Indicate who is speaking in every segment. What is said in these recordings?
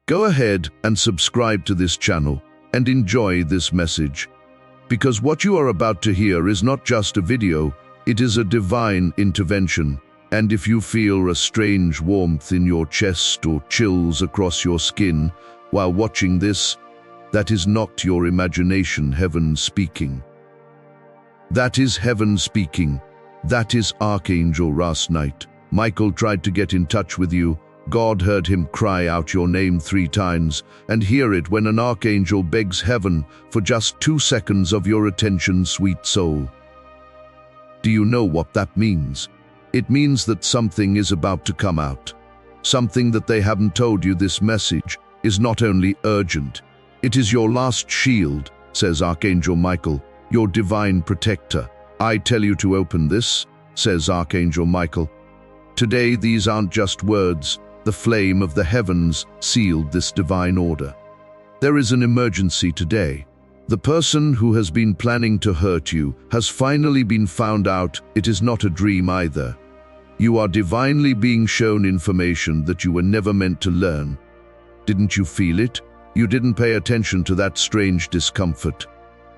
Speaker 1: Go ahead and subscribe to this channel and enjoy this message. Because what you are about to hear is not just a video, it is a divine intervention. And if you feel a strange warmth in your chest or chills across your skin while watching this, that is not your imagination, heaven speaking. That is heaven speaking. That is Archangel. Last night, Michael tried to get in touch with you. God heard him cry out your name 3 times, and hear it when an archangel begs heaven for just 2 seconds of your attention, sweet soul. Do you know what that means? It means that something is about to come out. Something that they haven't told you. This message is not only urgent, it is your last shield, says Archangel Michael, your divine protector. I tell you to open this, says Archangel Michael. Today these aren't just words. The flame of the heavens sealed this divine order. There is an emergency today. The person who has been planning to hurt you has finally been found out. It is not a dream either. You are divinely being shown information that you were never meant to learn. Didn't you feel it? You didn't pay attention to that strange discomfort.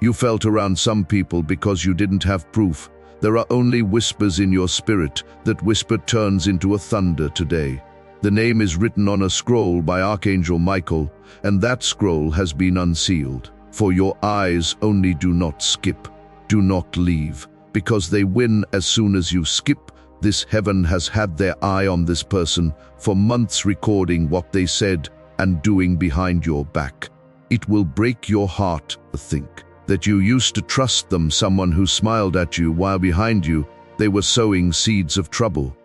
Speaker 1: You felt around some people because you didn't have proof. There are only whispers in your spirit. That whisper turns into a thunder today. The name is written on a scroll by Archangel Michael, and that scroll has been unsealed. For your eyes only do not skip, do not leave, because they win as soon as you skip. This heaven has had their eye on this person for months, recording what they said and doing behind your back. It will break your heart to think that you used to trust them, someone who smiled at you while behind you they were sowing seeds of trouble.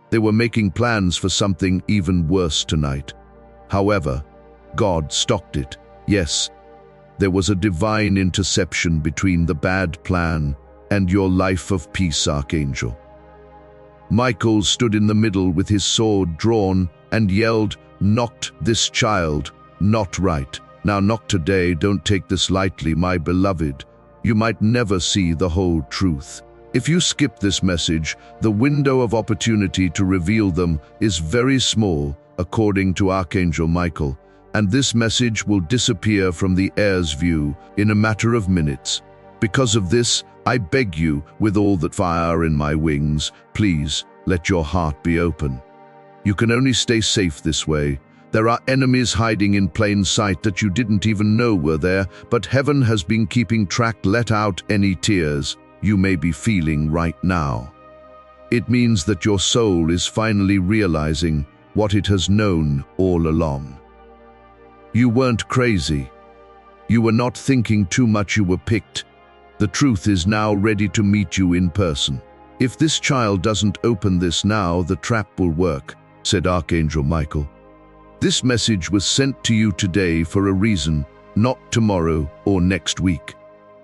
Speaker 1: They were making plans for something even worse tonight. However, God stopped it. Yes, there was a divine interception between the bad plan and your life of peace, Archangel. Michael stood in the middle with his sword drawn and yelled, "Knocked this child, not right. Now knock today, don't take this lightly, my beloved. You might never see the whole truth. If you skip this message, the window of opportunity to reveal them is very small, according to Archangel Michael, and this message will disappear from the air's view in a matter of minutes. Because of this, I beg you, with all that fire in my wings, please let your heart be open. You can only stay safe this way. There are enemies hiding in plain sight that you didn't even know were there, but heaven has been keeping track. Let out any tears you may be feeling right now. It means that your soul is finally realizing what it has known all along. You weren't crazy. You were not thinking too much. You were picked. The truth is now ready to meet you in person. If this child doesn't open this now, the trap will work, said Archangel Michael. This message was sent to you today for a reason, not tomorrow or next week.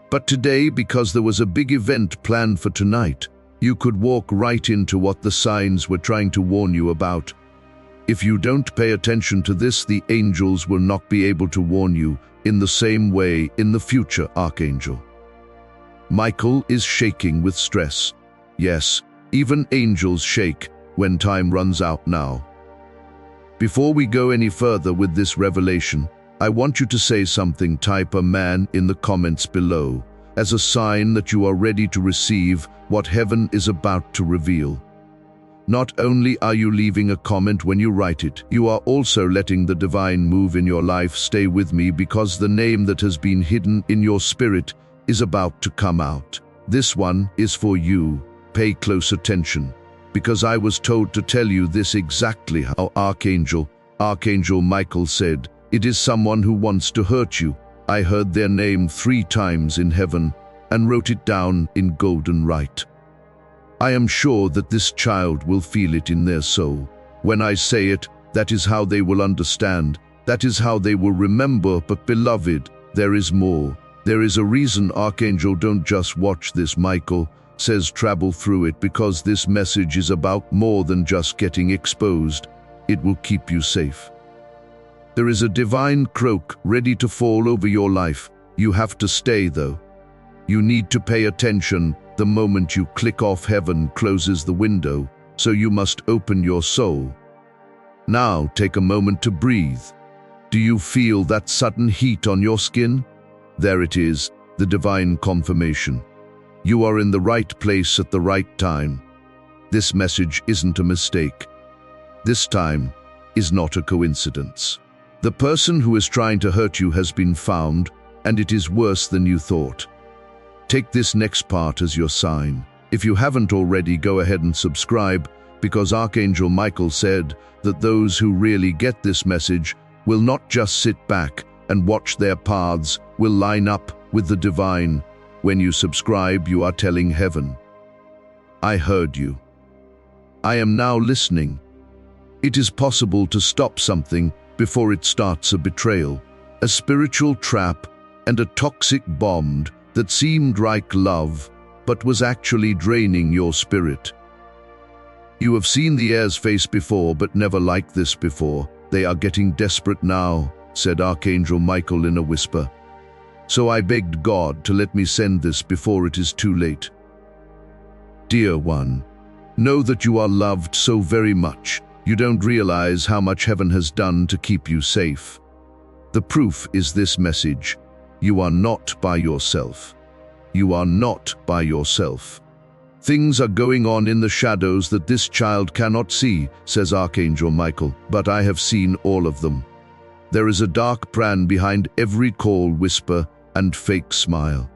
Speaker 1: But today, because there was a big event planned for tonight, you could walk right into what the signs were trying to warn you about. If you don't pay attention to this, the angels will not be able to warn you in the same way in the future, Archangel. Michael is shaking with stress. Yes, even angels shake when time runs out now. Before we go any further with this revelation, I want you to say something. Type "Amen" in the comments below, as a sign that you are ready to receive what heaven is about to reveal. Not only are you leaving a comment when you write it, you are also letting the divine move in your life. Stay with me, because the name that has been hidden in your spirit is about to come out. This one is for you. Pay close attention, because I was told to tell you this exactly how Archangel Michael said, "It is someone who wants to hurt you." I heard their name 3 times in heaven and wrote it down in golden right. I am sure that this child will feel it in their soul. When I say it, that is how they will understand. That is how they will remember. But beloved, there is more. There is a reason, Archangel. Don't just watch this, Michael says. Travel through it, because this message is about more than just getting exposed. It will keep you safe. There is a divine cloak ready to fall over your life. You have to stay, though. You need to pay attention. The moment you click off, heaven closes the window, so you must open your soul. Now take a moment to breathe. Do you feel that sudden heat on your skin? There it is, the divine confirmation. You are in the right place at the right time. This message isn't a mistake. This time is not a coincidence. The person who is trying to hurt you has been found, and it is worse than you thought. Take this next part as your sign. If you haven't already, go ahead and subscribe, because Archangel Michael said that those who really get this message will not just sit back and watch their paths will line up with the divine. When you subscribe, you are telling heaven, I heard you. I am now listening. It is possible to stop something before it starts a betrayal, a spiritual trap, and a toxic bond that seemed like love, but was actually draining your spirit. You have seen the air's face before, but never like this before. They are getting desperate now, said Archangel Michael in a whisper. So I begged God to let me send this before it is too late. Dear one, know that you are loved so very much. You don't realize how much heaven has done to keep you safe. The proof is this message. You are not by yourself. You are not by yourself. Things are going on in the shadows that this child cannot see, says Archangel Michael, but I have seen all of them. There is a dark plan behind every call, whisper, and fake smile.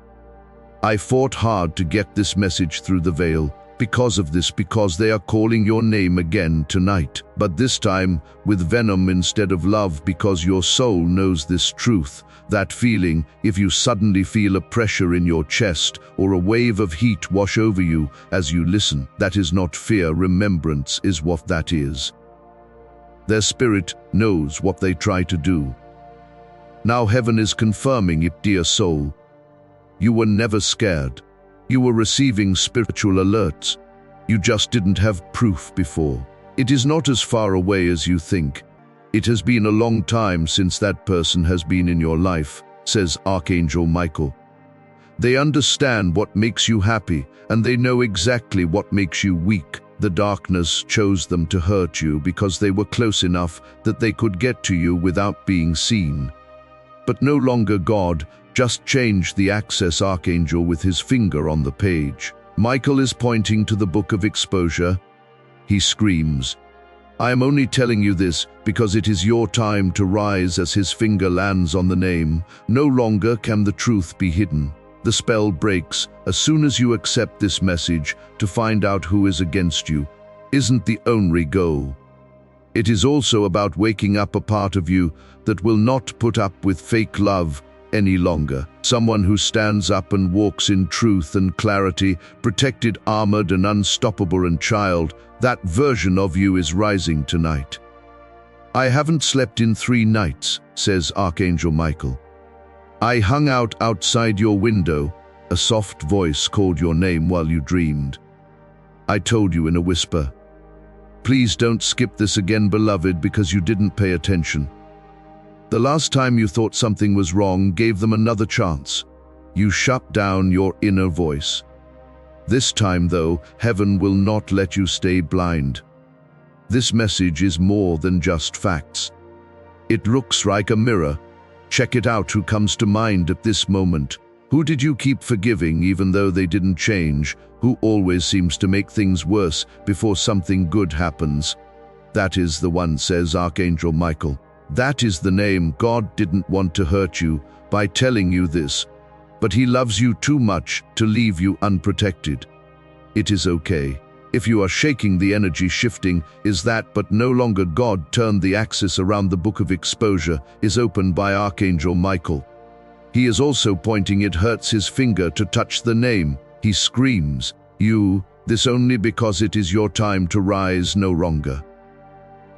Speaker 1: I fought hard to get this message through the veil, because they are calling your name again tonight, but this time with venom instead of love, because your soul knows this truth. That feeling, if you suddenly feel a pressure in your chest or a wave of heat wash over you as you listen, that is not fear, remembrance is what that is. Their spirit knows what they try to do. Now heaven is confirming it, dear soul. You were never scared. You were receiving spiritual alerts. You just didn't have proof before. It is not as far away as you think. It has been a long time since that person has been in your life, says Archangel Michael. They understand what makes you happy, and they know exactly what makes you weak. The darkness chose them to hurt you because they were close enough that they could get to you without being seen. But no longer God, just changed the access. Archangel with his finger on the page. Michael is pointing to the book of exposure. He screams, I am only telling you this because it is your time to rise. As his finger lands on the name, no longer can the truth be hidden. The spell breaks as soon as you accept this message. To find out who is against you isn't the only goal. It is also about waking up a part of you that will not put up with fake love any longer. Someone who stands up and walks in truth and clarity, protected, armored, and unstoppable. And child, that version of you is rising tonight. I haven't slept in 3 nights, says Archangel Michael. I hung out outside your window. A soft voice called your name while you dreamed. I told you in a whisper, please don't skip this again, beloved, because you didn't pay attention. The last time you thought something was wrong, gave them another chance. You shut down your inner voice. This time, though, heaven will not let you stay blind. This message is more than just facts. It looks like a mirror. Check it out. Who comes to mind at this moment? Who did you keep forgiving even though they didn't change? Who always seems to make things worse before something good happens? That is the one, says Archangel Michael. That is the name. God didn't want to hurt you by telling you this, but he loves you too much to leave you unprotected. It is okay. If you are shaking, the energy shifting is that, but no longer. God turned the axis around. The book of exposure is opened by Archangel Michael. He is also pointing. It hurts his finger to touch the name. He screams, you, this only because it is your time to rise no longer.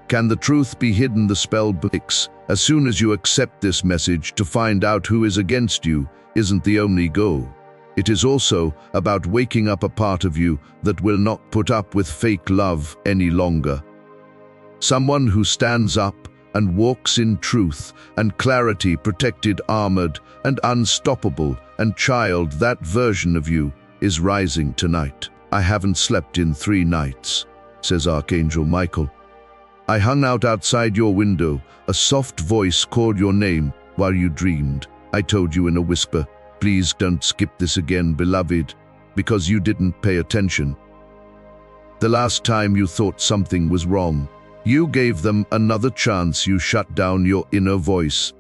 Speaker 1: Can the truth be hidden? The spell breaks as soon as you accept this message. To find out who is against you isn't the only goal. It is also about waking up a part of you that will not put up with fake love any longer. Someone who stands up and walks in truth and clarity, protected, armored, and unstoppable. And child, that version of you is rising tonight. I haven't slept in 3 nights, says Archangel Michael. I hung out outside your window. A soft voice called your name while you dreamed. I told you in a whisper, please don't skip this again, beloved, because you didn't pay attention. The last time you thought something was wrong, you gave them another chance. You shut down your inner voice.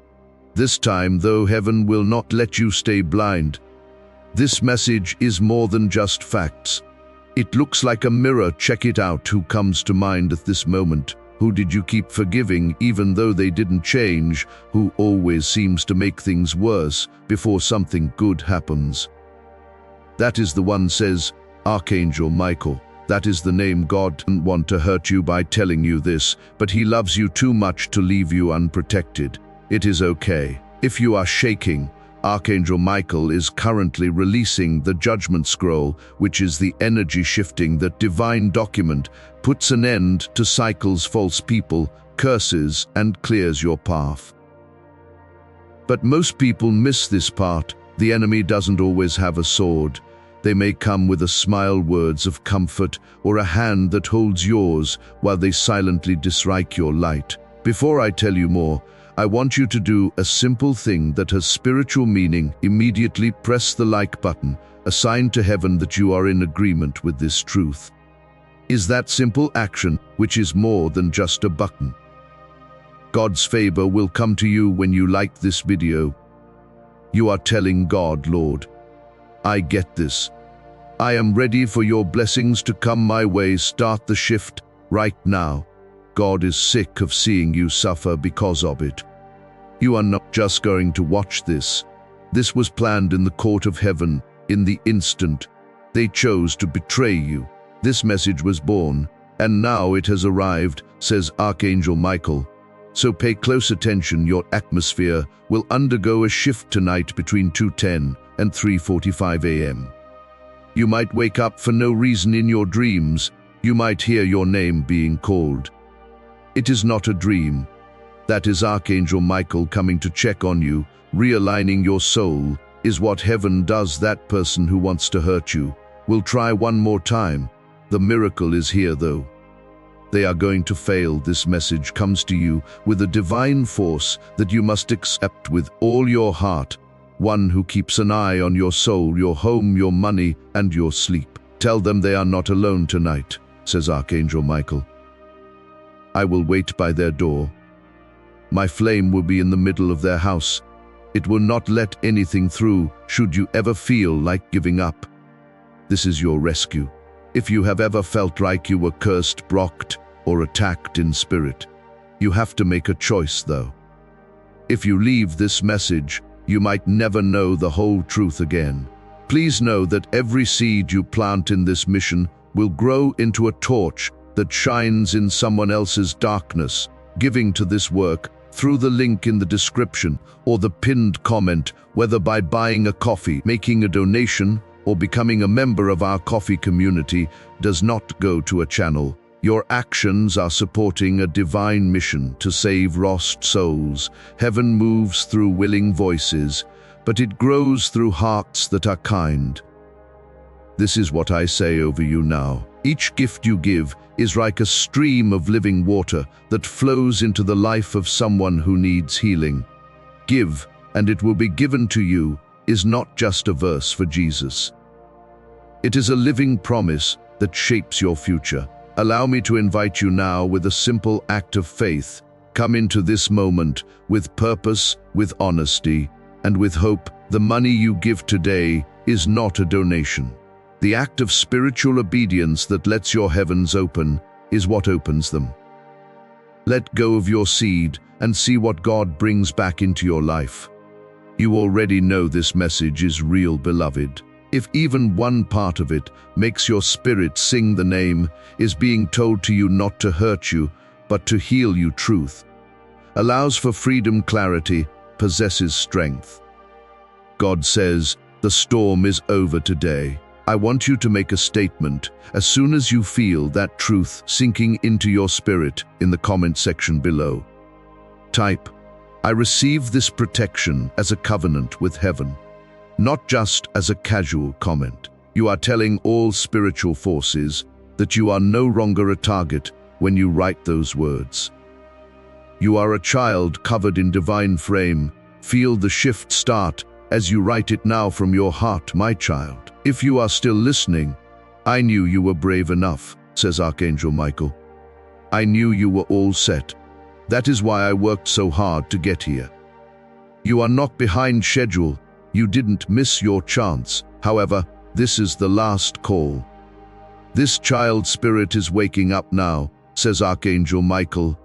Speaker 1: This time, though, heaven will not let you stay blind. This message is more than just facts. It looks like a mirror. Check it out. Who comes to mind at this moment? Who did you keep forgiving even though they didn't change? Who always seems to make things worse before something good happens? That is the one, says Archangel Michael. That is the name. God didn't want to hurt you by telling you this, but he loves you too much to leave you unprotected. It is okay. If you are shaking, Archangel Michael is currently releasing the Judgment Scroll, which is the energy shifting that divine document puts an end to cycles, false people, curses, and clears your path. But most people miss this part. The enemy doesn't always have a sword. They may come with a smile, words of comfort, or a hand that holds yours while they silently dislike your light. Before I tell you more, I want you to do a simple thing that has spiritual meaning. Immediately press the like button, a sign to heaven that you are in agreement with this truth. Is that simple action, which is more than just a button. God's favor will come to you when you like this video. You are telling God, Lord, I get this. I am ready for your blessings to come my way. Start the shift right now. God is sick of seeing you suffer because of it. You are not just going to watch this. This was planned in the court of heaven. In the instant they chose to betray you, this message was born, and now it has arrived, says Archangel Michael. So pay close attention. Your atmosphere will undergo a shift tonight between 2:10 and 3:45 a.m. You might wake up for no reason in your dreams. You might hear your name being called. It is not a dream. That is Archangel Michael coming to check on you. Realigning your soul is what heaven does. That person who wants to hurt you will try one more time. The miracle is here, though. They are going to fail. This message comes to you with a divine force that you must accept with all your heart. One who keeps an eye on your soul, your home, your money, and your sleep. Tell them they are not alone tonight, says Archangel Michael. I will wait by their door. My flame will be in the middle of their house. It will not let anything through should you ever feel like giving up. This is your rescue. If you have ever felt like you were cursed, blocked, or attacked in spirit, you have to make a choice, though. If you leave this message, you might never know the whole truth again. Please know that every seed you plant in this mission will grow into a torch that shines in someone else's darkness. Giving to this work through the link in the description or the pinned comment, whether by buying a coffee, making a donation, or becoming a member of our coffee community, does not go to a channel. Your actions are supporting a divine mission to save lost souls. Heaven moves through willing voices, but it grows through hearts that are kind. This is what I say over you now. Each gift you give is like a stream of living water that flows into the life of someone who needs healing. Give, and it will be given to you is not just a verse for Jesus. It is a living promise that shapes your future. Allow me to invite you now with a simple act of faith. Come into this moment with purpose, with honesty, and with hope. The money you give today is not a donation. The act of spiritual obedience that lets your heavens open is what opens them. Let go of your seed and see what God brings back into your life. You already know this message is real, beloved. If even one part of it makes your spirit sing, the name is being told to you not to hurt you, but to heal you. Truth allows for freedom, clarity, possesses strength. God says, the storm is over today. I want you to make a statement as soon as you feel that truth sinking into your spirit in the comment section below. Type, I receive this protection as a covenant with heaven. Not just as a casual comment. You are telling all spiritual forces that you are no longer a target, when you write those words. You are a child covered in divine frame. Feel the shift start as you write it now from your heart, my child. If you are still listening, I knew you were brave enough, says Archangel Michael. I knew you were all set. That is why I worked so hard to get here. You are not behind schedule. You didn't miss your chance. However, this is the last call. This child spirit is waking up now, says Archangel Michael.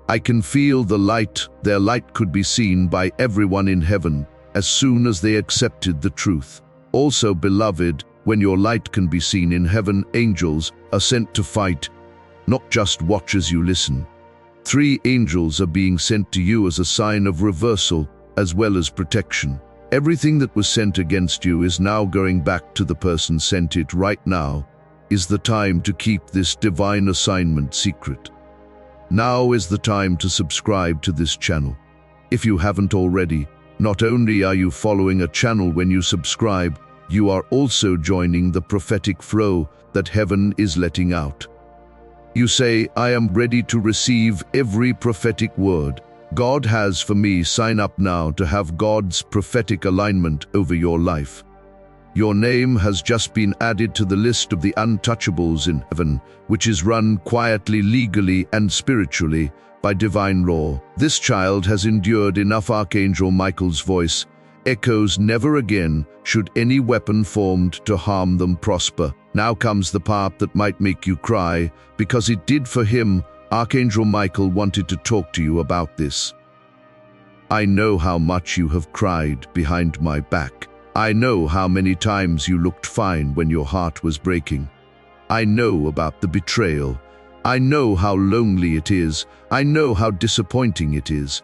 Speaker 1: I can feel the light. Their light could be seen by everyone in heaven as soon as they accepted the truth. Also, beloved, when your light can be seen in heaven, angels are sent to fight, not just watch as you listen. 3 angels are being sent to you as a sign of reversal as well as protection. Everything that was sent against you is now going back to the person sent it. Right now is the time to keep this divine assignment secret. Now is the time to subscribe to this channel. If you haven't already, not only are you following a channel when you subscribe, you are also joining the prophetic flow that heaven is letting out. You say, I am ready to receive every prophetic word God has for me. Sign up now to have God's prophetic alignment over your life. Your name has just been added to the list of the untouchables in heaven, which is run quietly, legally, and spiritually by divine law. This child has endured enough. Archangel Michael's voice echoes, never again should any weapon formed to harm them prosper. Now comes the part that might make you cry, because it did for him. Archangel Michael wanted to talk to you about this. I know how much you have cried behind my back. I know how many times you looked fine when your heart was breaking. I know about the betrayal. I know how lonely it is. I know how disappointing it is.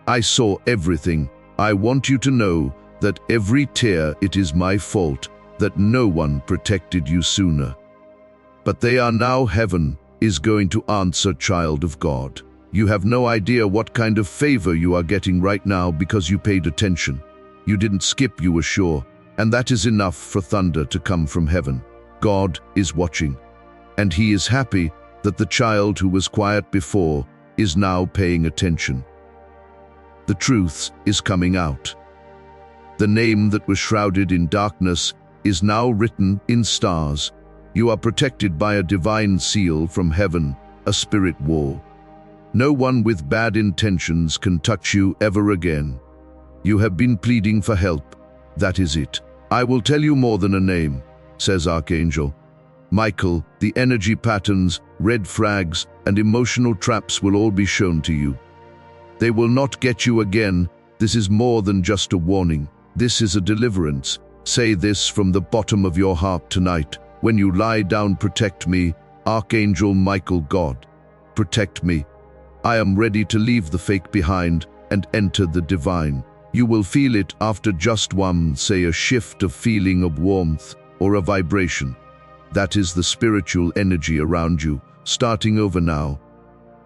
Speaker 1: I saw everything. I want you to know that every tear, it is my fault that no one protected you sooner. But they are now. Heaven is going to answer, child of God. You have no idea what kind of favor you are getting right now because you paid attention. You didn't skip, you were sure, and that is enough for thunder to come from heaven. God is watching, and he is happy that the child who was quiet before is now paying attention. The truth is coming out. The name that was shrouded in darkness is now written in stars. You are protected by a divine seal from heaven, a spirit wall. No one with bad intentions can touch you ever again. You have been pleading for help. That is it. I will tell you more than a name, says Archangel Michael. The energy patterns, red flags, and emotional traps will all be shown to you. They will not get you again. This is more than just a warning. This is a deliverance. Say this from the bottom of your heart tonight. When you lie down, protect me, Archangel Michael. God, protect me. I am ready to leave the fake behind and enter the divine. You will feel it after just one, say, a shift of feeling of warmth or a vibration. That is the spiritual energy around you, starting over now.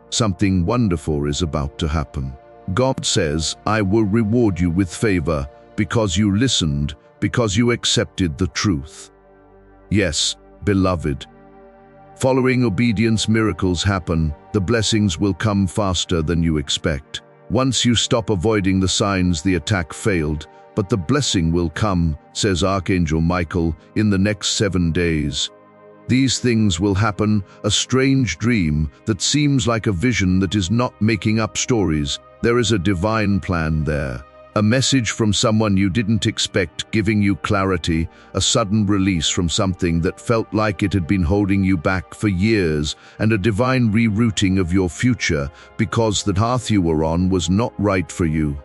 Speaker 1: Something wonderful is about to happen. God says, I will reward you with favor because you listened, because you accepted the truth. Yes, beloved. Following obedience, miracles happen. The blessings will come faster than you expect. Once you stop avoiding the signs, the attack failed, but the blessing will come, says Archangel Michael, in the next 7 days. These things will happen, a strange dream that seems like a vision that is not making up stories. There is a divine plan there. A message from someone you didn't expect, giving you clarity, a sudden release from something that felt like it had been holding you back for years, and a divine rerouting of your future because the path you were on was not right for you.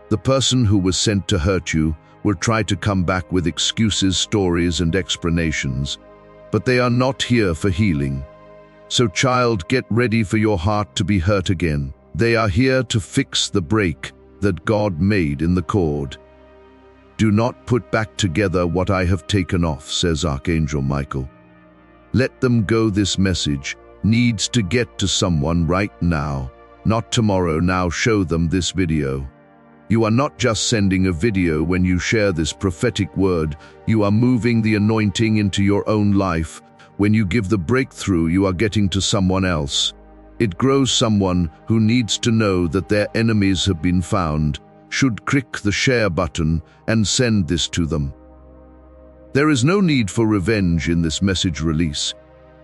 Speaker 1: The person who was sent to hurt you will try to come back with excuses, stories, and explanations, but they are not here for healing. So, child, get ready for your heart to be hurt again. They are here to fix the break that God made in the cord. Do not put back together what I have taken off, says Archangel Michael. Let them go. This message needs to get to someone right now, not tomorrow. Now show them this video. You are not just sending a video when you share this prophetic word, you are moving the anointing into your own life. When you give the breakthrough, you are getting to someone else. It grows someone who needs to know that their enemies have been found, should click the share button and send this to them. There is no need for revenge in this message release.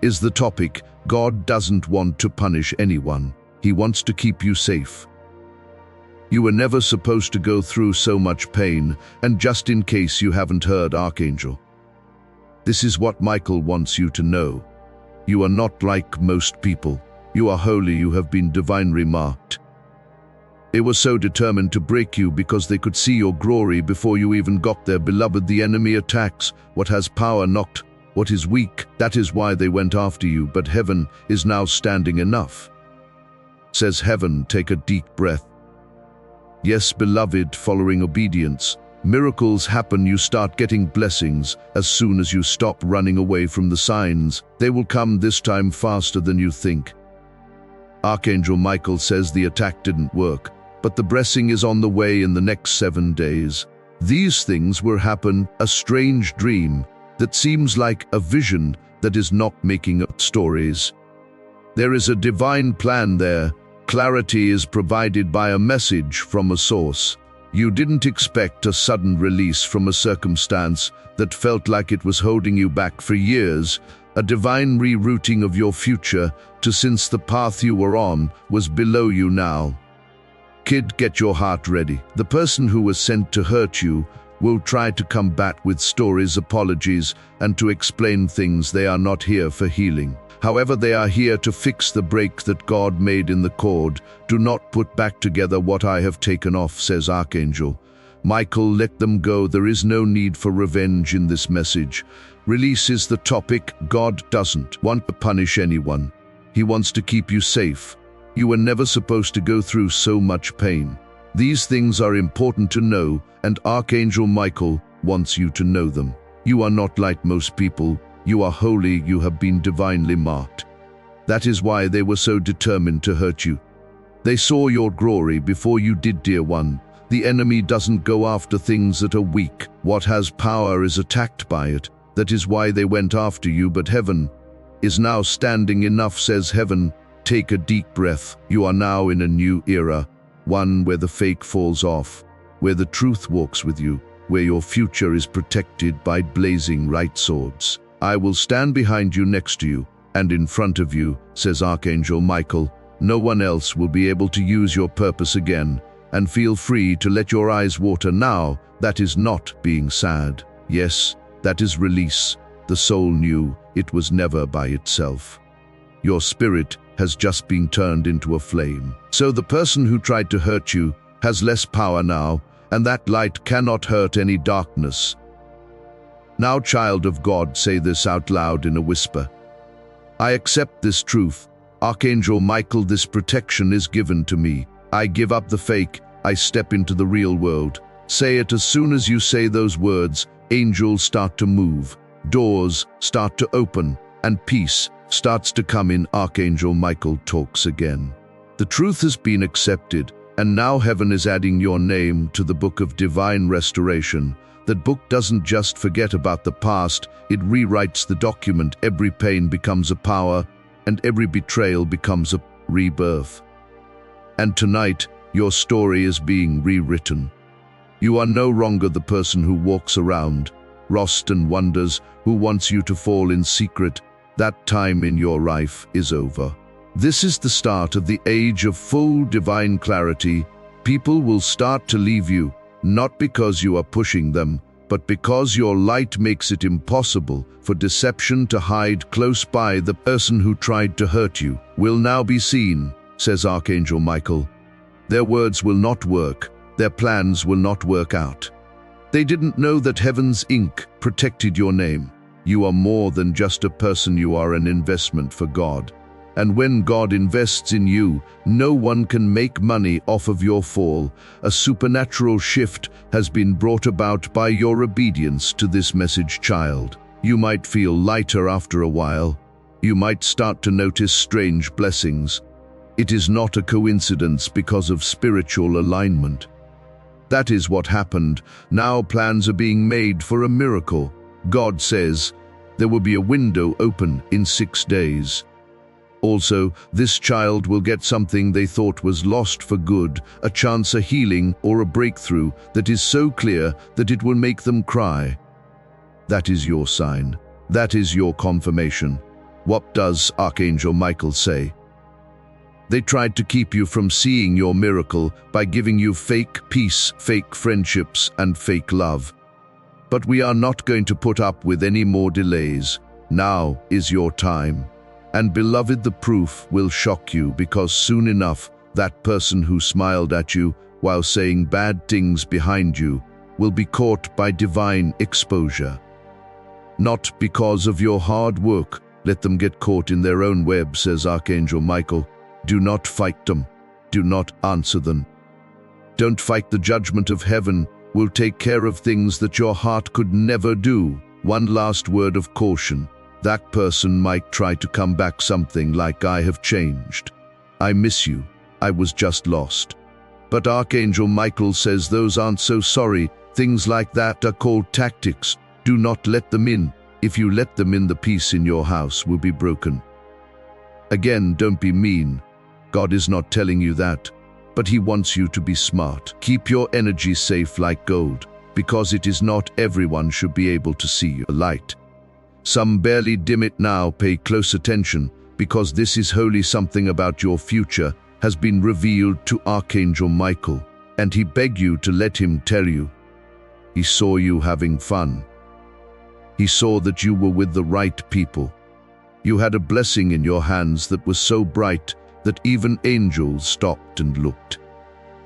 Speaker 1: Is the topic, God doesn't want to punish anyone. He wants to keep you safe. You were never supposed to go through so much pain, and just in case you haven't heard, Archangel, this is what Michael wants you to know. You are not like most people. You are holy, you have been divinely marked. They were so determined to break you because they could see your glory before you even got there. Beloved, the enemy attacks what has power, not what is weak. That is why they went after you, but heaven is now standing. Enough, says heaven. Take a deep breath. Yes, beloved, following obedience, miracles happen. You start getting blessings as soon as you stop running away from the signs. They will come, this time faster than you think. Archangel Michael says the attack didn't work, but the blessing is on the way in the next 7 days. These things will happen, a strange dream that seems like a vision that is not making up stories. There is a divine plan there. Clarity is provided by a message from a source. You didn't expect a sudden release from a circumstance that felt like it was holding you back for years, a divine rerouting of your future to since the path you were on was below you now. Kid, get your heart ready. The person who was sent to hurt you will try to come back with stories, apologies, and to explain things. They are not here for healing. However, they are here to fix the break that God made in the cord. Do not put back together what I have taken off, says Archangel Michael. Let them go. There is no need for revenge in this message. Release is the topic. God doesn't want to punish anyone. He wants to keep you safe. You were never supposed to go through so much pain. These things are important to know, and Archangel Michael wants you to know them. You are not like most people. You are holy, you have been divinely marked. That is why they were so determined to hurt you. They saw your glory before you did, dear one. The enemy doesn't go after things that are weak. What has power is attacked by it. That is why they went after you, but heaven is now standing. Enough, says heaven. Take a deep breath. You are now in a new era, one where the fake falls off, where the truth walks with you, where your future is protected by blazing right swords. I will stand behind you, next to you, and in front of you, says Archangel Michael. No one else will be able to use your purpose again, and feel free to let your eyes water now. That is not being sad. Yes, that is release. The soul knew it was never by itself. Your spirit has just been turned into a flame. So the person who tried to hurt you has less power now, and that light cannot hurt any darkness. Now, child of God, say this out loud in a whisper. I accept this truth. Archangel Michael, this protection is given to me. I give up the fake. I step into the real world. Say it. As soon as you say those words, angels start to move, doors start to open, and peace starts to come in. Archangel Michael talks again. The truth has been accepted, and now heaven is adding your name to the book of divine restoration. That book doesn't just forget about the past, it rewrites the document. Every pain becomes a power, and every betrayal becomes a rebirth. And tonight, your story is being rewritten. You are no longer the person who walks around, lost and wonders, who wants you to fall in secret. That time in your life is over. This is the start of the age of full divine clarity. People will start to leave you, not because you are pushing them, but because your light makes it impossible for deception to hide close by. The person who tried to hurt you will now be seen, says Archangel Michael. Their words will not work. Their plans will not work out. They didn't know that heaven's ink protected your name. You are more than just a person. You are an investment for God. And when God invests in you, no one can make money off of your fall. A supernatural shift has been brought about by your obedience to this message, child. You might feel lighter after a while. You might start to notice strange blessings. It is not a coincidence because of spiritual alignment. That is what happened. Now plans are being made for a miracle. God says there will be a window open in 6 days. Also, this child will get something they thought was lost for good, a chance, a healing, or a breakthrough that is so clear that it will make them cry. That is your sign. That is your confirmation. What does Archangel Michael say? They tried to keep you from seeing your miracle by giving you fake peace, fake friendships, and fake love. But we are not going to put up with any more delays. Now is your time. And beloved, the proof will shock you, because soon enough, that person who smiled at you while saying bad things behind you will be caught by divine exposure. Not because of your hard work. Let them get caught in their own web, says Archangel Michael. Do not fight them. Do not answer them. Don't fight. The judgment of heaven will take care of things that your heart could never do. One last word of caution. That person might try to come back something like, I have changed. I miss you. I was just lost. But Archangel Michael says those aren't so sorry. Things like that are called tactics. Do not let them in. If you let them in, the peace in your house will be broken. Again, don't be mean. God is not telling you that, but He wants you to be smart. Keep your energy safe like gold, because it is not everyone should be able to see your light. Some barely dim it now. Pay close attention, because this is holy. Something about your future has been revealed to Archangel Michael, and he begged you to let him tell you. He saw you having fun. He saw that you were with the right people. You had a blessing in your hands that was so bright that even angels stopped and looked.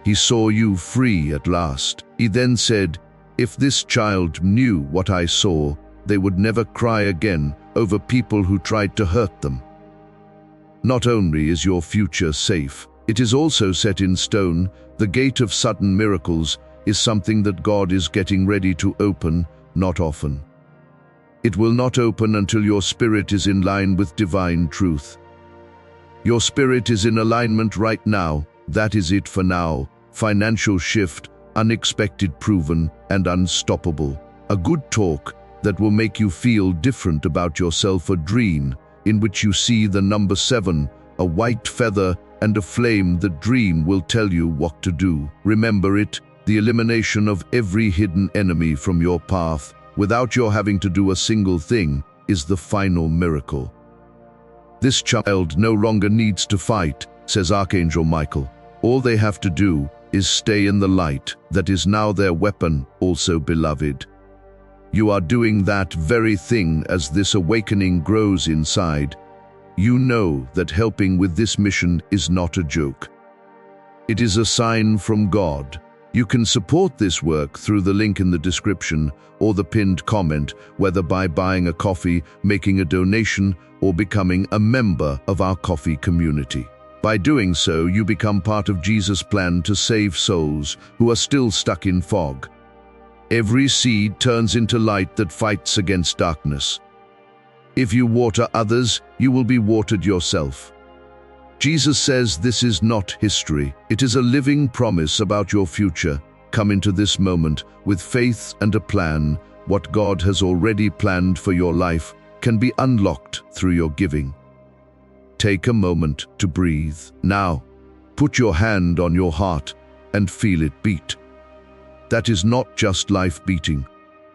Speaker 1: He saw you free at last. He then said, if this child knew what I saw, they would never cry again over people who tried to hurt them. Not only is your future safe, it is also set in stone. The gate of sudden miracles is something that God is getting ready to open, not often. It will not open until your spirit is in line with divine truth. Your spirit is in alignment right now. That is it for now. Financial shift, unexpected, proven, and unstoppable. A good talk that will make you feel different about yourself. A dream in which you see the number 7, a white feather, and a flame. The dream will tell you what to do. Remember it, the elimination of every hidden enemy from your path, without your having to do a single thing, is the final miracle. This child no longer needs to fight, says Archangel Michael. All they have to do is stay in the light that is now their weapon. Also, beloved, you are doing that very thing. As this awakening grows inside, you know that helping with this mission is not a joke. It is a sign from God. You can support this work through the link in the description or the pinned comment, whether by buying a coffee, making a donation, or becoming a member of our coffee community. By doing so, you become part of Jesus' plan to save souls who are still stuck in fog. Every seed turns into light that fights against darkness. If you water others, you will be watered yourself. Jesus says this is not history. It is a living promise about your future. Come into this moment with faith and a plan. What God has already planned for your life can be unlocked through your giving. Take a moment to breathe. Now, put your hand on your heart and feel it beat. That is not just life beating.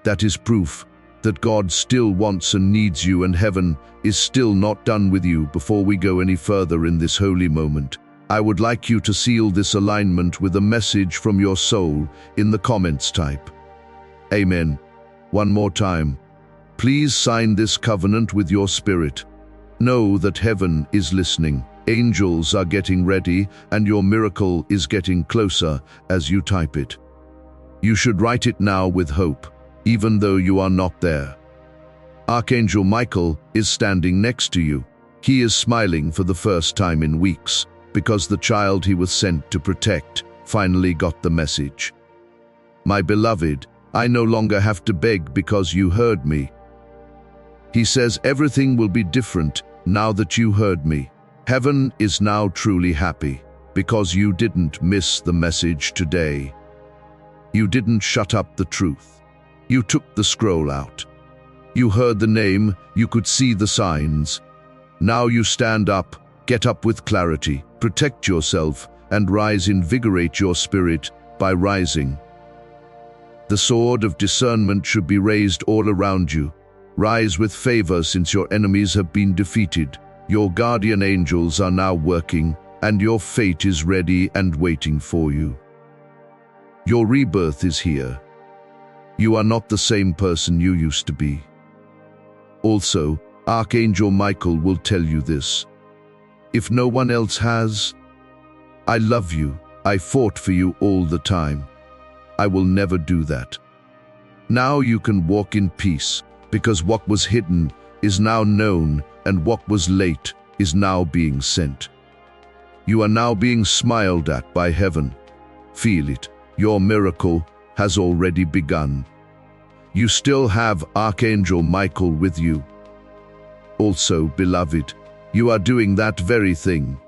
Speaker 1: That is proof that God still wants and needs you, and heaven is still not done with you. Before we go any further in this holy moment, I would like you to seal this alignment with a message from your soul in the comments. Type Amen. One more time. Please sign this covenant with your spirit. Know that heaven is listening. Angels are getting ready, and your miracle is getting closer as you type it. You should write it now with hope, even though you are not there. Archangel Michael is standing next to you. He is smiling for the first time in weeks, because the child he was sent to protect finally got the message. My beloved, I no longer have to beg because you heard me. He says everything will be different now that you heard me. Heaven is now truly happy because you didn't miss the message today. You didn't shut up the truth. You took the scroll out. You heard the name, you could see the signs. Now you stand up Get up with clarity, protect yourself, and rise. Invigorate your spirit by rising. The sword of discernment should be raised all around you. Rise with favor since your enemies have been defeated. Your guardian angels are now working, and your fate is ready and waiting for you. Your rebirth is here. You are not the same person you used to be. Also, Archangel Michael will tell you this. If no one else has, I love you. I fought for you all the time. I will never do that. Now you can walk in peace, because what was hidden is now known, and what was late is now being sent. You are now being smiled at by heaven. Feel it. Your miracle has already begun. You still have Archangel Michael with you. Also, beloved, you are doing that very thing.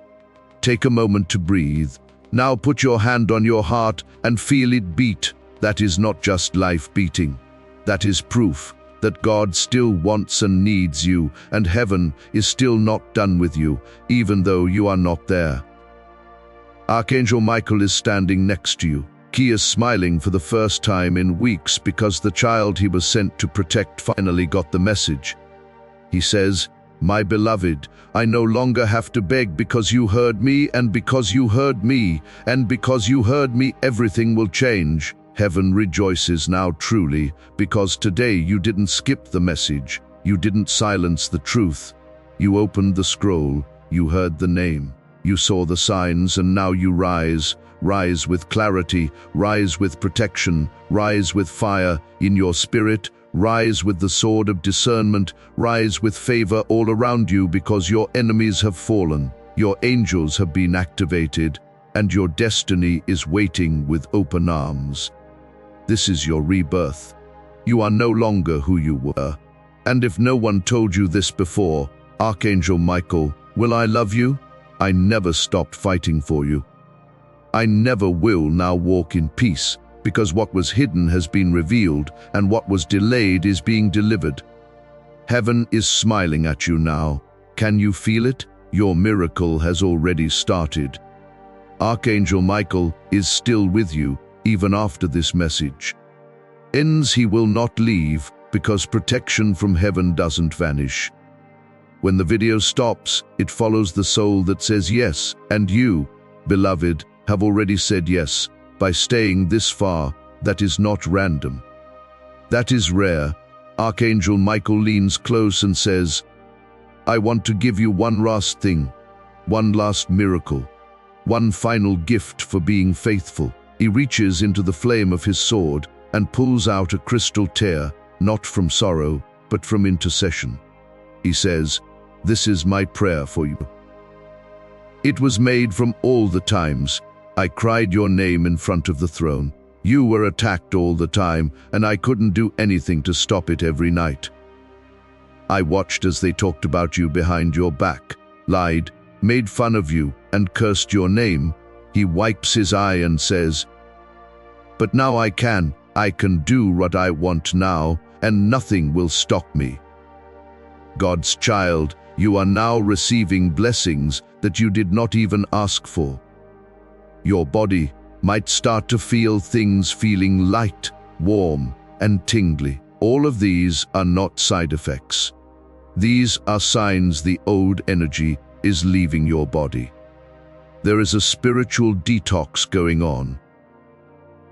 Speaker 1: Take a moment to breathe. Now put your hand on your heart and feel it beat. That is not just life beating. That is proof that God still wants and needs you, and heaven is still not done with you, even though you are not there. Archangel Michael is standing next to you. He is smiling for the first time in weeks because the child he was sent to protect finally got the message. He says, "My beloved, I no longer have to beg because you heard me, and because you heard me, and because you heard me, everything will change." Heaven rejoices now truly, because today you didn't skip the message, you didn't silence the truth. You opened the scroll, you heard the name, you saw the signs, and now you rise. Rise with clarity, rise with protection, rise with fire in your spirit, rise with the sword of discernment, rise with favor all around you, because your enemies have fallen, your angels have been activated, and your destiny is waiting with open arms. This is your rebirth. You are no longer who you were. And if no one told you this before, Archangel Michael, will I love you? I never stopped fighting for you. I never will now walk in peace, because what was hidden has been revealed, and what was delayed is being delivered. Heaven is smiling at you now. Can you feel it? Your miracle has already started. Archangel Michael is still with you, even after this message. He will not leave, because protection from heaven doesn't vanish. When the video stops, it follows the soul that says yes, and you, beloved, have already said yes by staying this far. That is not random. That is rare. Archangel Michael leans close and says, I want to give you one last thing, one last miracle, one final gift for being faithful. He reaches into the flame of his sword and pulls out a crystal tear, not from sorrow, but from intercession. He says, this is my prayer for you. It was made from all the times I cried your name in front of the throne. You were attacked all the time, and I couldn't do anything to stop it every night. I watched as they talked about you behind your back, lied, made fun of you, and cursed your name. He wipes his eye and says, but now I can do what I want now, and nothing will stop me. God's child, you are now receiving blessings that you did not even ask for. Your body might start to feel things feeling light, warm, and tingly. All of these are not side effects. These are signs the old energy is leaving your body. There is a spiritual detox going on.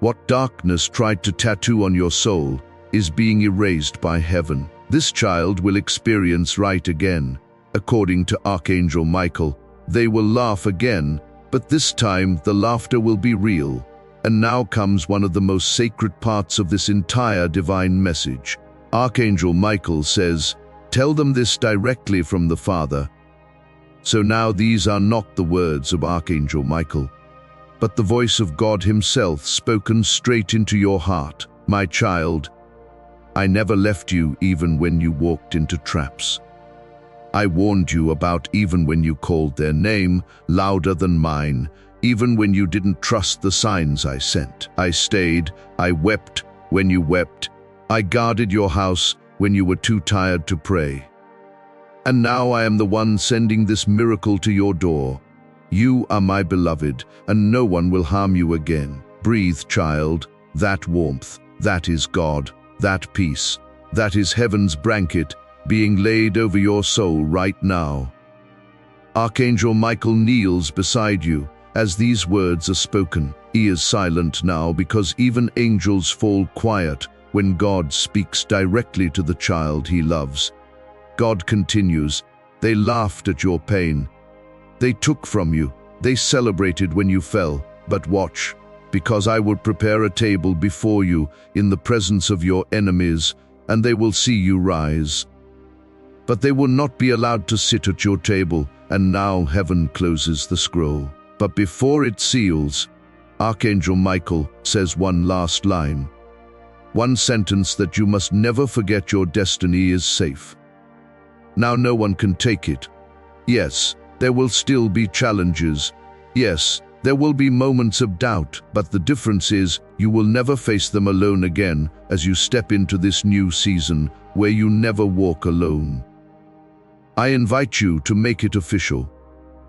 Speaker 1: What darkness tried to tattoo on your soul is being erased by heaven. This child will experience right again. According to Archangel Michael, they will laugh again, but this time the laughter will be real. And now comes one of the most sacred parts of this entire divine message. Archangel Michael says, tell them this directly from the Father. So now these are not the words of Archangel Michael, but the voice of God himself spoken straight into your heart. My child, I never left you even when you walked into traps. I warned you about even when you called their name louder than mine, even when you didn't trust the signs I sent. I stayed, I wept when you wept. I guarded your house when you were too tired to pray. And now I am the one sending this miracle to your door. You are my beloved, and no one will harm you again. Breathe, child. That warmth, that is God. That peace, that is heaven's blanket being laid over your soul right now. Archangel Michael kneels beside you as these words are spoken. He is silent now because even angels fall quiet when God speaks directly to the child he loves. God continues, they laughed at your pain. They took from you. They celebrated when you fell. But watch, because I will prepare a table before you in the presence of your enemies, and they will see you rise. But they will not be allowed to sit at your table, and now heaven closes the scroll. But before it seals, Archangel Michael says one last line. One sentence that you must never forget: your destiny is safe. Now no one can take it. Yes, there will still be challenges. Yes, there will be moments of doubt, but the difference is you will never face them alone again as you step into this new season where you never walk alone. I invite you to make it official.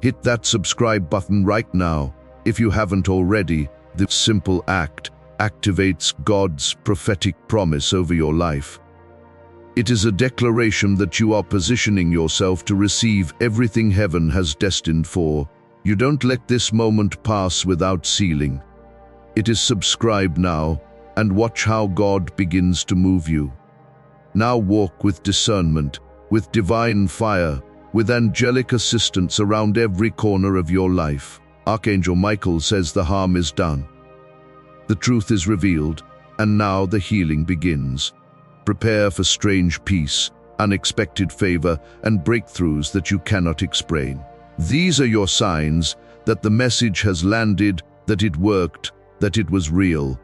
Speaker 1: Hit that subscribe button right now if you haven't already. This simple act activates God's prophetic promise over your life. It is a declaration that you are positioning yourself to receive everything heaven has destined for. You don't let this moment pass without sealing. It is subscribed now, and watch how God begins to move you. Now walk with discernment, with divine fire, with angelic assistance around every corner of your life. Archangel Michael says the harm is done. The truth is revealed, and now the healing begins. Prepare for strange peace, unexpected favor, and breakthroughs that you cannot explain. These are your signs that the message has landed, that it worked, that it was real.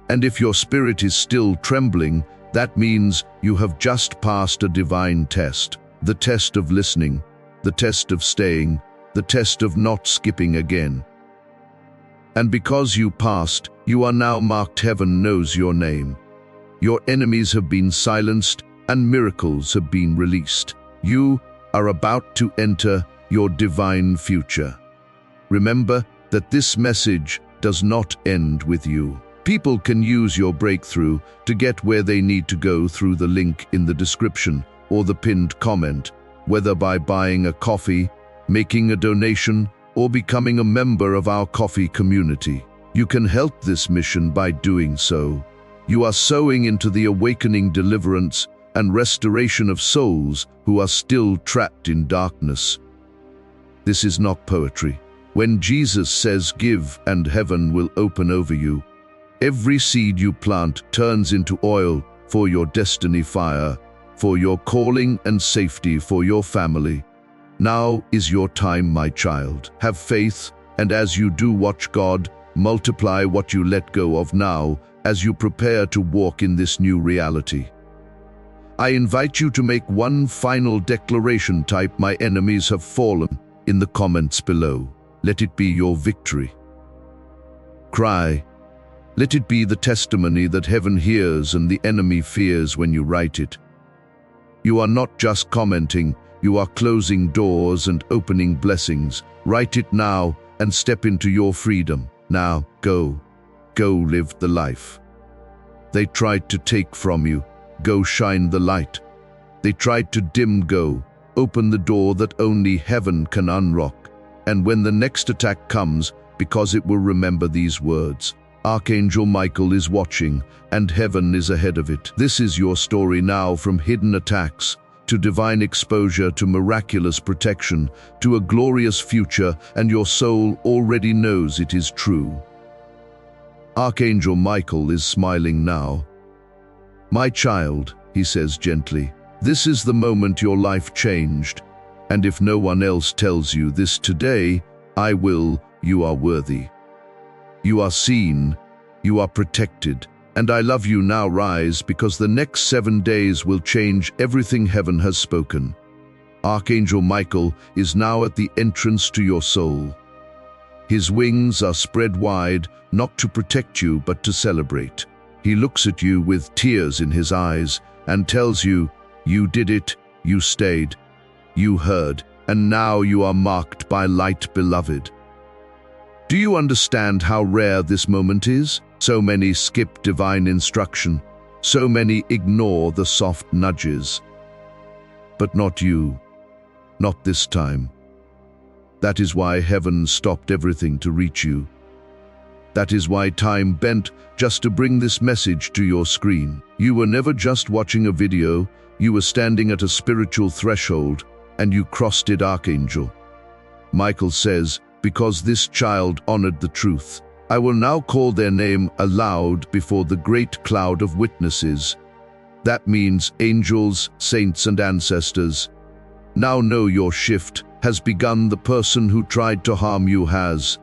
Speaker 1: And if your spirit is still trembling, that means you have just passed a divine test. The test of listening, the test of staying, the test of not skipping again. And because you passed, you are now marked. Heaven knows your name. Your enemies have been silenced and miracles have been released. You are about to enter your divine future. Remember that this message does not end with you. People can use your breakthrough to get where they need to go through the link in the description or the pinned comment, whether by buying a coffee, making a donation, or becoming a member of our coffee community. You can help this mission by doing so. You are sowing into the awakening, deliverance, and restoration of souls who are still trapped in darkness. This is not poetry. When Jesus says give and heaven will open over you, every seed you plant turns into oil for your destiny fire, for your calling and safety for your family. Now is your time, my child. Have faith, and as you do, watch God multiply what you let go of now as you prepare to walk in this new reality. I invite you to make one final declaration. Type "My enemies have fallen" in the comments below. Let it be your victory. Cry. Let it be the testimony that heaven hears and the enemy fears when you write it. You are not just commenting, you are closing doors and opening blessings. Write it now and step into your freedom. Now, go live the life. They tried to take from you. Go shine the light. They tried to dim. Go open the door that only heaven can unlock. And when the next attack comes, because it will remember these words, Archangel Michael is watching, and heaven is ahead of it. This is your story now, from hidden attacks to divine exposure to miraculous protection to a glorious future, and your soul already knows it is true. Archangel Michael is smiling now. My child, he says gently, this is the moment your life changed, and if no one else tells you this today, I will. You are worthy. You are seen, you are protected, and I love you. Now rise, because the next 7 days will change everything heaven has spoken. Archangel Michael is now at the entrance to your soul. His wings are spread wide, not to protect you, but to celebrate. He looks at you with tears in his eyes and tells you, you did it, you stayed, You heard, and now you are marked by light, beloved. Do you understand how rare this moment is? So many skip divine instruction. So many ignore the soft nudges. But not you. Not this time. That is why heaven stopped everything to reach you. That is why time bent just to bring this message to your screen. You were never just watching a video, you were standing at a spiritual threshold, and you crossed it, Archangel. Michael says, because this child honored the truth, I will now call their name aloud before the great cloud of witnesses. That means angels, saints, and ancestors. Now know your shift has begun. The person who tried to harm you has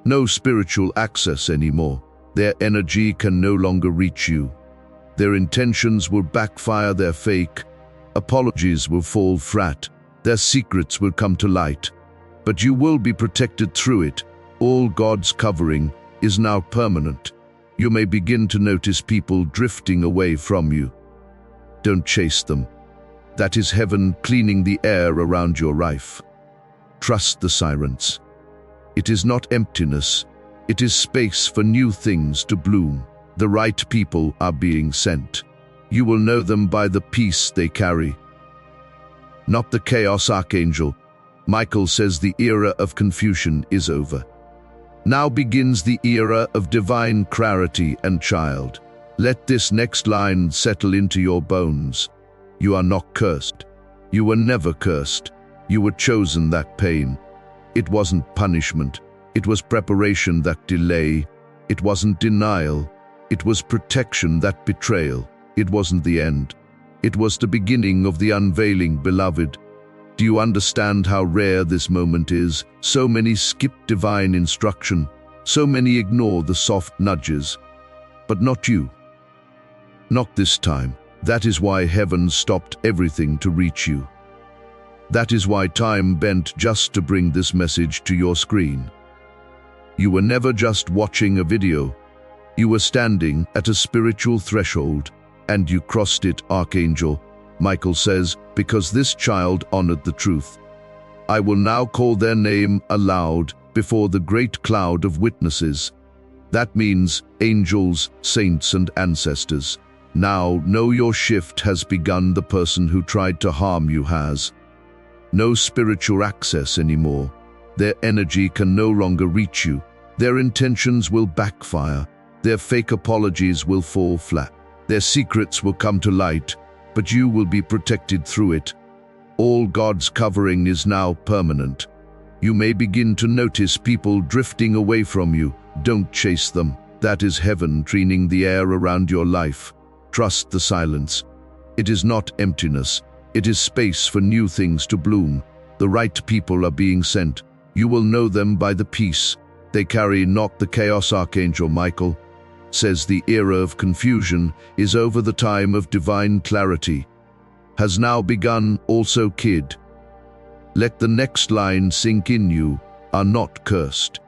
Speaker 1: no spiritual access anymore. Their energy can no longer reach you. Their intentions will backfire, they're fake. Apologies will fall flat. Their secrets will come to light. But you will be protected through it. All God's covering is now permanent. You may begin to notice people drifting away from you. Don't chase them. That is heaven cleaning the air around your life. Trust the silence. It is not emptiness. It is space for new things to bloom. The right people are being sent. You will know them by the peace they carry. Not the chaos, Archangel. Michael says the era of confusion is over. Now begins the era of divine clarity and child. Let this next line settle into your bones. You are not cursed. You were never cursed. You were chosen. That pain. It wasn't punishment. It was preparation. That delay. It wasn't denial. It was protection. That betrayal. It wasn't the end. It was the beginning of the unveiling, beloved. Do you understand how rare this moment is? So many skip divine instruction. So many ignore the soft nudges. But not you. Not this time. That is why heaven stopped everything to reach you. That is why time bent just to bring this message to your screen. You were never just watching a video. You were standing at a spiritual threshold, and you crossed it, Archangel. Michael says, because this child honored the truth. I will now call their name aloud before the great cloud of witnesses. That means angels, saints, and ancestors. Now know your shift has begun. The person who tried to harm you has no spiritual access anymore. Their energy can no longer reach you. Their intentions will backfire. Their fake apologies will fall flat. Their secrets will come to light, but you will be protected through it. All God's covering is now permanent. You may begin to notice people drifting away from you. Don't chase them. That is heaven cleaning the air around your life. Trust the silence. It is not emptiness. It is space for new things to bloom. The right people are being sent. You will know them by the peace they carry, not the chaos. Archangel Michael says the era of confusion is over. The time of divine clarity has now begun. Also, kid, let the next line sink in. You are not cursed.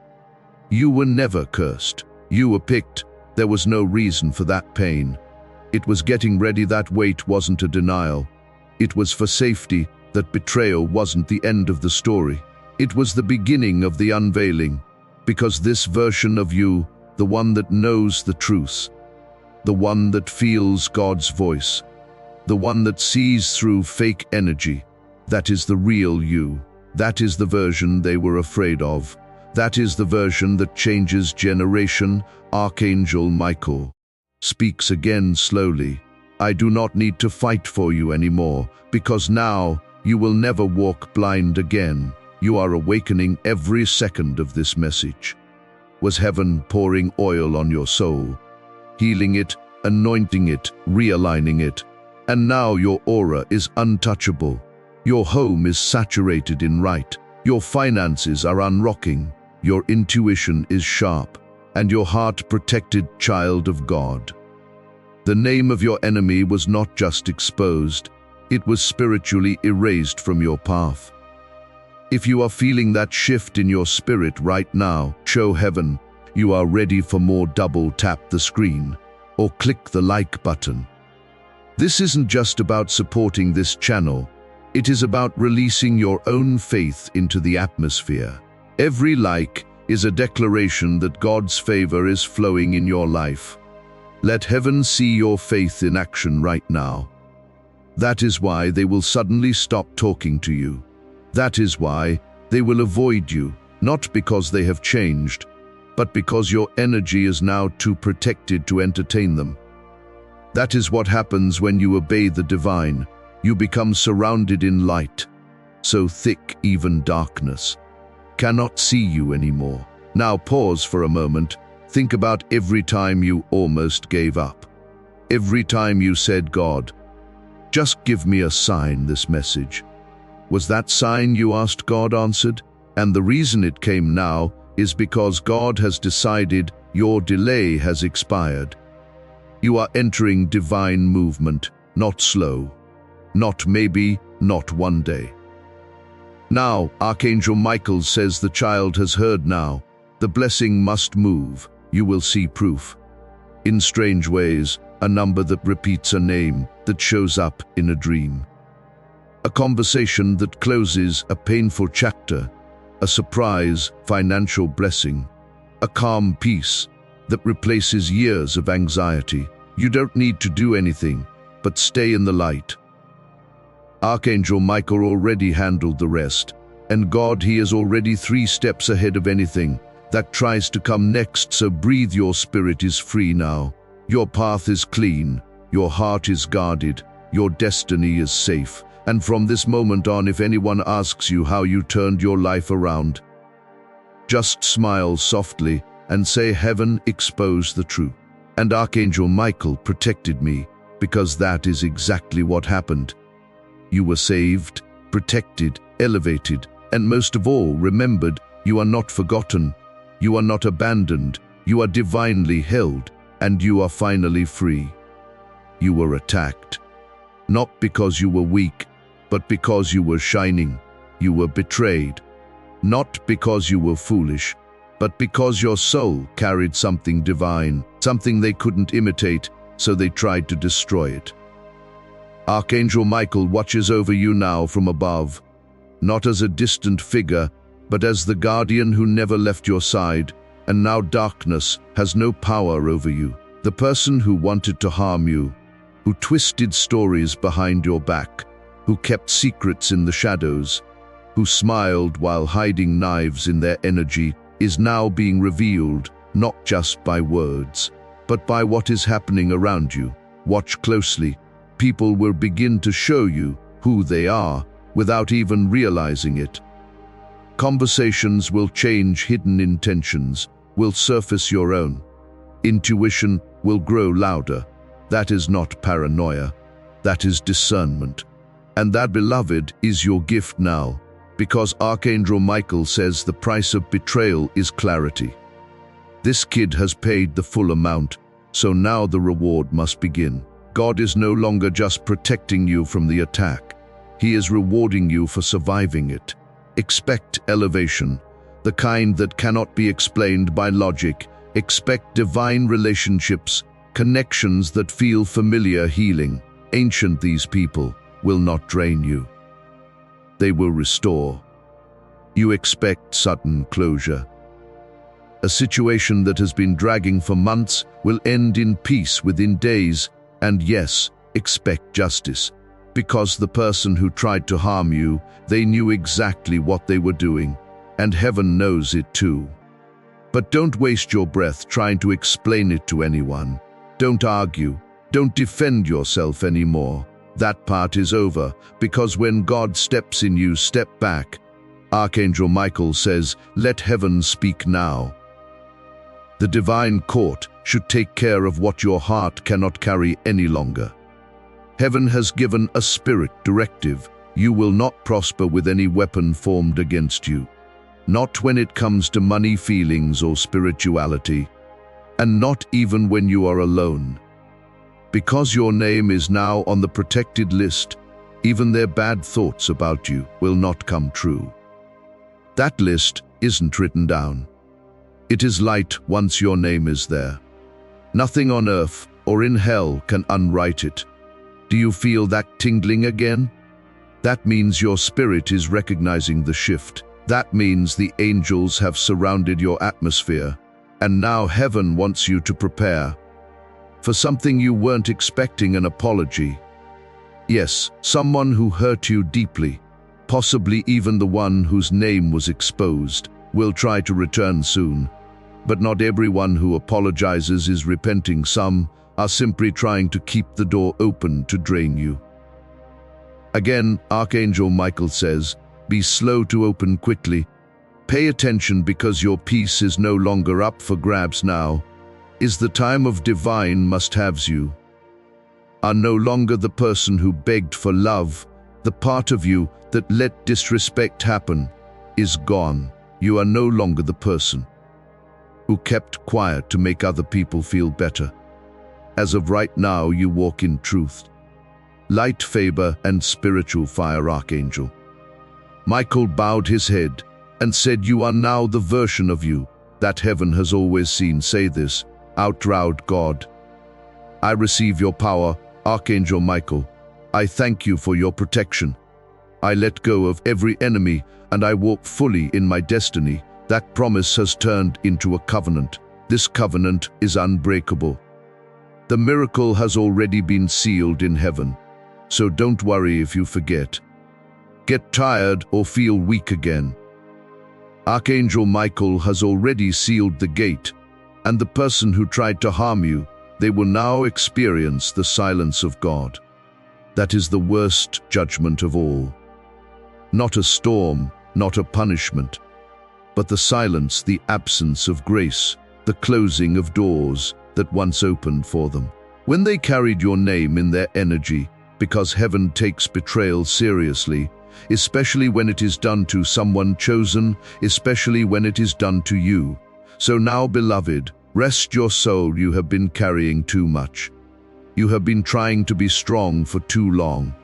Speaker 1: You were never cursed. You were picked. There was no reason for that pain. It was getting ready. That wait wasn't a denial. It was for safety. That betrayal wasn't the end of the story. It was the beginning of the unveiling. Because this version of you, the one that knows the truth, the one that feels God's voice, the one that sees through fake energy, that is the real you. That is the version they were afraid of. That is the version that changes generation. Archangel Michael speaks again slowly. I do not need to fight for you anymore, because now you will never walk blind again. You are awakening every second of this message. Was heaven pouring oil on your soul, healing it, anointing it, realigning it? And now your aura is untouchable. Your home is saturated in light. Your finances are unrocking. Your intuition is sharp, and your heart protected, child of God. The name of your enemy was not just exposed, it was spiritually erased from your path. If you are feeling that shift in your spirit right now, show heaven you are ready for more. Double tap the screen or click the like button. This isn't just about supporting this channel, It is about releasing your own faith into the atmosphere. Every like is a declaration that God's favor is flowing in your life. Let heaven see your faith in action right now. That is why they will suddenly stop talking to you. That is why they will avoid you, not because they have changed, but because your energy is now too protected to entertain them. That is what happens when you obey the divine. You become surrounded in light, so thick even darkness cannot see you anymore. Now pause for a moment. Think about every time you almost gave up. Every time you said, God, just give me a sign, this message. Was that sign you asked God answered? And the reason it came now is because God has decided your delay has expired. You are entering divine movement, not slow, not maybe, not one day. Now, Archangel Michael says the child has heard now. The blessing must move. You will see proof. In strange ways, a number that repeats a name that shows up in a dream. A conversation that closes a painful chapter, a surprise financial blessing, a calm peace that replaces years of anxiety. You don't need to do anything, but stay in the light. Archangel Michael already handled the rest, and God, he is already 3 steps ahead of anything that tries to come next, so breathe. Your spirit is free now. Your path is clean, your heart is guarded, your destiny is safe. And from this moment on, if anyone asks you how you turned your life around, just smile softly and say, heaven exposed the truth. And Archangel Michael protected me, because that is exactly what happened. You were saved, protected, elevated, and most of all, remembered. You are not forgotten. You are not abandoned. You are divinely held, and you are finally free. You were attacked, not because you were weak, but because you were shining. You were betrayed, not because you were foolish, but because your soul carried something divine, something they couldn't imitate, so they tried to destroy it. Archangel Michael watches over you now from above, not as a distant figure, but as the guardian who never left your side, and now darkness has no power over you. The person who wanted to harm you, who twisted stories behind your back, who kept secrets in the shadows, who smiled while hiding knives in their energy, is now being revealed, not just by words, but by what is happening around you. Watch closely. People will begin to show you who they are without even realizing it. Conversations will change, hidden intentions will surface your own. Intuition will grow louder. That is not paranoia, that is discernment. And that, beloved, is your gift now, because Archangel Michael says the price of betrayal is clarity. This kid has paid the full amount, so now the reward must begin. God is no longer just protecting you from the attack. He is rewarding you for surviving it. Expect elevation, the kind that cannot be explained by logic. Expect divine relationships, connections that feel familiar, healing. Ancient, these people will not drain you. They will restore. You expect sudden closure. A situation that has been dragging for months will end in peace within days. And yes, expect justice, because the person who tried to harm you, they knew exactly what they were doing, and heaven knows it too. But don't waste your breath trying to explain it to anyone. Don't argue. Don't defend yourself anymore. That part is over, because when God steps in, you step back. Archangel Michael says, let heaven speak now. The divine court should take care of what your heart cannot carry any longer. Heaven has given a spirit directive. You will not prosper with any weapon formed against you. Not when it comes to money, feelings, or spirituality. And not even when you are alone. Because your name is now on the protected list, even their bad thoughts about you will not come true. That list isn't written down. It is light once your name is there. Nothing on earth or in hell can unwrite it. Do you feel that tingling again? That means your spirit is recognizing the shift. That means the angels have surrounded your atmosphere, and now heaven wants you to prepare for something you weren't expecting: an apology. Yes, someone who hurt you deeply, possibly even the one whose name was exposed, will try to return soon. But not everyone who apologizes is repenting. Some are simply trying to keep the door open to drain you. Again, Archangel Michael says, be slow to open quickly. Pay attention, because your peace is no longer up for grabs. Now is the time of divine must-haves. You are no longer the person who begged for love. The part of you that let disrespect happen is gone. You are no longer the person who kept quiet to make other people feel better. As of right now, you walk in truth, light, favor, and spiritual fire. Archangel Michael bowed his head and said, you are now the version of you that heaven has always seen. Say this out loud: God, I receive your power. Archangel Michael, I thank you for your protection. I let go of every enemy and I walk fully in my destiny. That promise has turned into a covenant. This covenant is unbreakable. The miracle has already been sealed in heaven. So don't worry if you forget, get tired, or feel weak again. Archangel Michael has already sealed the gate, and the person who tried to harm you, they will now experience the silence of God. That is the worst judgment of all. Not a storm, not a punishment, but the silence, the absence of grace, the closing of doors that once opened for them. When they carried your name in their energy, because heaven takes betrayal seriously, especially when it is done to someone chosen, especially when it is done to you. So now, beloved, rest your soul. You have been carrying too much. You have been trying to be strong for too long.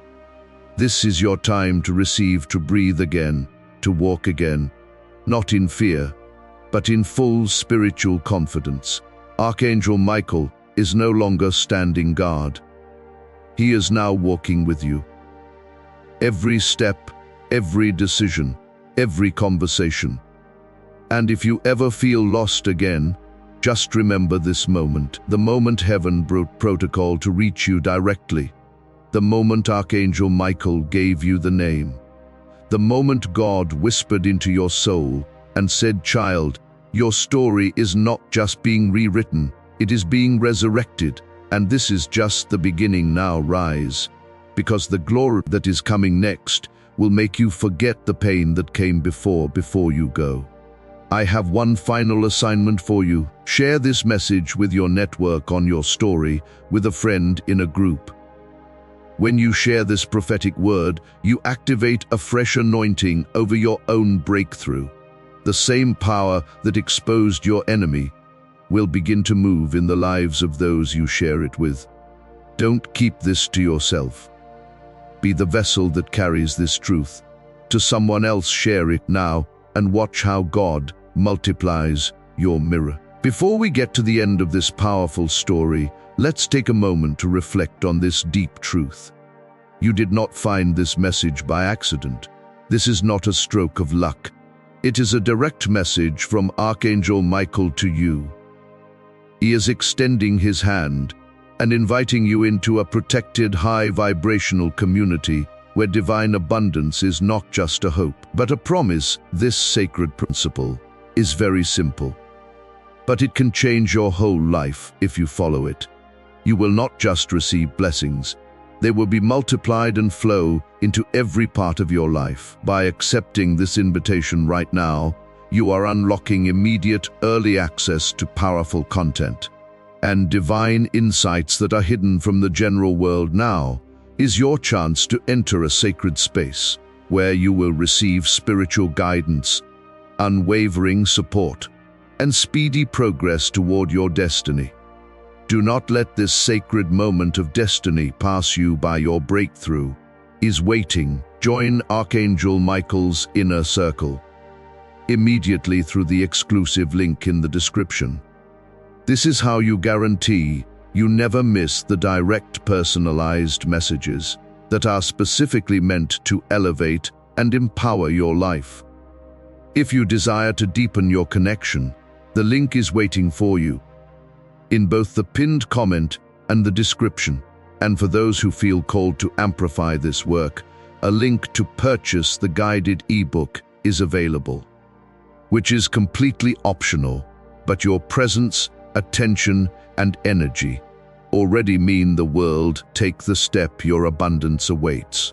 Speaker 1: This is your time to receive, to breathe again, to walk again, not in fear, but in full spiritual confidence. Archangel Michael is no longer standing guard. He is now walking with you. Every step, every decision, every conversation. And if you ever feel lost again, just remember this moment, the moment heaven brought protocol to reach you directly, the moment Archangel Michael gave you the name, the moment God whispered into your soul and said, child, your story is not just being rewritten, it is being resurrected, and this is just the beginning. Now rise, because the glory that is coming next will make you forget the pain that came before you go. I have one final assignment for you. Share this message with your network, on your story, with a friend, in a group. When you share this prophetic word, you activate a fresh anointing over your own breakthrough. The same power that exposed your enemy will begin to move in the lives of those you share it with. Don't keep this to yourself. Be the vessel that carries this truth to someone else. Share it now and watch how God multiplies your mirror. Before we get to the end of this powerful story, let's take a moment to reflect on this deep truth. You did not find this message by accident. This is not a stroke of luck. It is a direct message from Archangel Michael to you. He is extending his hand and inviting you into a protected, high vibrational community where divine abundance is not just a hope, but a promise. This sacred principle is very simple, but it can change your whole life if you follow it. You will not just receive blessings, they will be multiplied and flow into every part of your life. By accepting this invitation right now, you are unlocking immediate, early access to powerful content and divine insights that are hidden from the general world. Now is your chance to enter a sacred space where you will receive spiritual guidance, unwavering support, and speedy progress toward your destiny. Do not let this sacred moment of destiny pass you by. Your breakthrough is waiting. Join Archangel Michael's inner circle immediately through the exclusive link in the description. This is how you guarantee you never miss the direct, personalized messages that are specifically meant to elevate and empower your life. If you desire to deepen your connection, the link is waiting for you in both the pinned comment and the description. And for those who feel called to amplify this work, a link to purchase the guided ebook is available, which is completely optional, but your presence, attention, and energy already mean the world. Take the step, your abundance awaits.